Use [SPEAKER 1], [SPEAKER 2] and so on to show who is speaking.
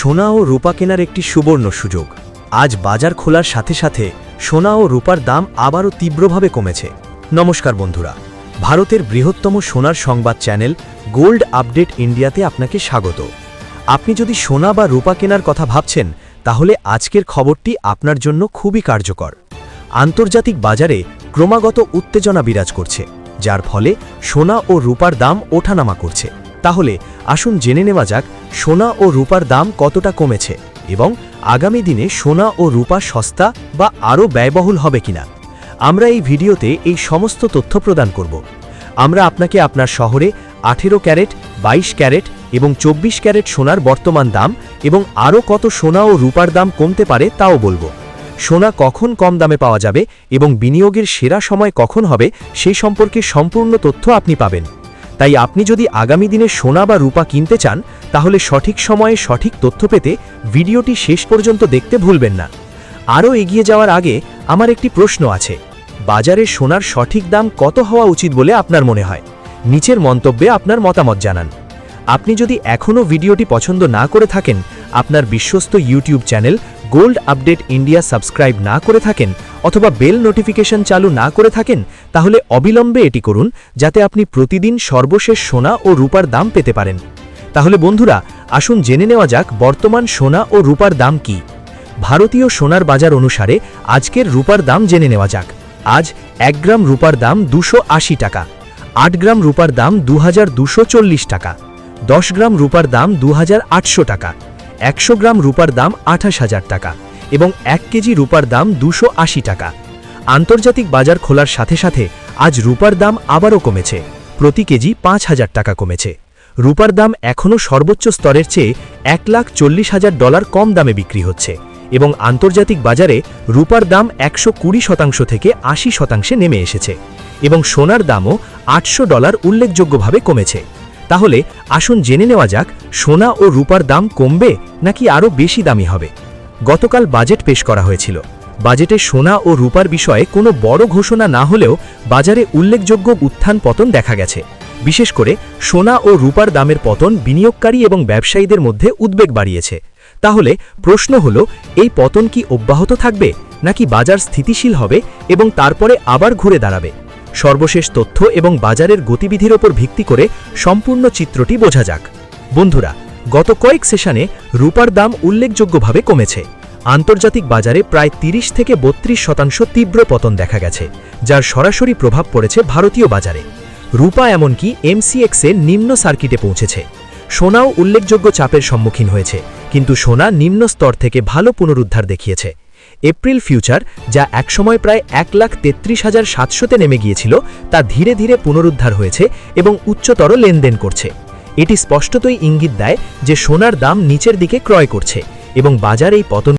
[SPEAKER 1] সোনা ও রূপা কেনার একটি সুবর্ণ সুযোগ। আজ বাজার খোলার সাথে সাথে সোনা ও রূপার দাম আবারও তীব্রভাবে কমেছে। নমস্কার বন্ধুরা, ভারতের বৃহত্তম সোনার সংবাদ চ্যানেল গোল্ড আপডেট ইন্ডিয়াতে আপনাকে স্বাগত। আপনি যদি সোনা বা রূপা কেনার কথা ভাবছেন, তাহলে আজকের খবরটি আপনার জন্য খুবই কার্যকর। আন্তর্জাতিক বাজারে ক্রমাগত উত্তেজনা বিরাজ করছে, যার ফলে সোনা ও রূপার দাম ওঠানামা করছে। তাহলে আসুন জেনে নেওয়া যাক সোনা ও রূপার দাম কতটা কমেছে এবং আগামী দিনে সোনা ও রূপা সস্তা বা আরও ব্যয়বহুল হবে কিনা। আমরা এই ভিডিওতে এই সমস্ত তথ্য প্রদান করব। আমরা আপনাকে আপনার শহরে 18 ক্যারেট, 22 ক্যারেট এবং 24 ক্যারেট সোনার বর্তমান দাম এবং আরও কত সোনা ও রূপার দাম কমতে পারে তাও বলবো। সোনা কখন কম দামে পাওয়া যাবে এবং বিনিয়োগের সেরা সময় কখন হবে সেই সম্পর্কে সম্পূর্ণ তথ্য আপনি পাবেন। তাই আপনি যদি আগামী দিনে সোনা বা রূপা কিনতে চান, তাহলে সঠিক সময়ে সঠিক তথ্য পেতে ভিডিওটি শেষ পর্যন্ত দেখতে ভুলবেন না। আরও এগিয়ে যাওয়ার আগে আমার একটি প্রশ্ন আছে, বাজারে সোনার সঠিক দাম কত হওয়া উচিত বলে আপনার মনে হয়? নিচের মন্তব্যে আপনার মতামত জানান। আপনি যদি এখনও ভিডিওটি পছন্দ না করে থাকেন, আপনার বিশ্বস্ত YouTube channel gold update India subscribe না করে থাকেন অথবা বেল নোটিফিকেশন চালু না করে থাকেন, তাহলে অবিলম্বে এটি করুন, যাতে আপনি প্রতিদিন সর্বশেষ সোনা ও রূপার দাম পেতে পারেন। তাহলে বন্ধুরা, আসুন জেনে নেওয়া যাক বর্তমান সোনা ও রূপার দাম কি। ভারতীয় সোনার বাজার অনুসারে আজকের রূপার দাম জেনে নেওয়া যাক। আজ 1 গ্রাম রূপার দাম 280 টাকা, 8 গ্রাম রূপার দাম 2240 টাকা, 10 গ্রাম রূপার দাম 2800 টাকা, 100 গ্রাম রূপার দাম 28000 টাকা এবং 1 কেজি রূপার দাম 280 টাকা। আন্তর্জাতিক বাজার খোলার সাথে সাথে আজ রূপার দাম আবারও কমেছে, প্রতি কেজি 5000 টাকা কমেছে। রূপার দাম এখনও সর্বোচ্চ স্তরের চেয়ে $1,40,000 কম দামে বিক্রি হচ্ছে এবং আন্তর্জাতিক বাজারে রূপার দাম 120% থেকে 80% নেমে এসেছে এবং সোনার দামও $800 উল্লেখযোগ্যভাবে কমেছে। তাহলে আসুন জেনে নেওয়া যাক সোনা ও রূপার দাম কমবে নাকি আরও বেশি দামি হবে। গতকাল বাজেট পেশ করা হয়েছিল। বাজেটে সোনা ও রূপার বিষয়ে কোনো বড় ঘোষণা না হলেও বাজারে উল্লেখযোগ্য উত্থান পতন দেখা গেছে। বিশেষ করে সোনা ও রূপার দামের পতন বিনিয়োগকারী এবং ব্যবসায়ীদের মধ্যে উদ্বেগ বাড়িয়েছে। তাহলে প্রশ্ন হলো, এই পতন কি অব্যাহত থাকবে নাকি বাজার স্থিতিশীল হবে এবং তারপরে আবার ঘুরে দাঁড়াবে? সর্বশেষ তথ্য এবং বাজারের গতিবিধির ওপর ভিত্তি করে সম্পূর্ণ চিত্রটি বোঝা যাক। বন্ধুরা, গত কয়েক সেশনে রূপার দাম উল্লেখযোগ্যভাবে কমেছে। আন্তর্জাতিক বাজারে প্রায় 30 থেকে 32% তীব্র পতন দেখা গেছে, যার সরাসরি প্রভাব পড়েছে ভারতীয় বাজারে। রূপা এমনকি এমসিএক্সে নিম্ন সার্কিটে পৌঁছেছে। সোনাও উল্লেখযোগ্য চাপের সম্মুখীন হয়েছে, কিন্তু সোনা নিম্ন স্তর থেকে ভালো পুনরুদ্ধার দেখিয়েছে। এপ্রিল ফিউচার, যা একসময় প্রায় 1,33,700-তে নেমে গিয়েছিল, তা ধীরে ধীরে পুনরুদ্ধার হয়েছে এবং উচ্চতর লেনদেন করছে। এটি স্পষ্টতই ইঙ্গিত দেয় যে সোনার দাম নিচের দিকে ক্রয় করছে এবং বাজার এই পতন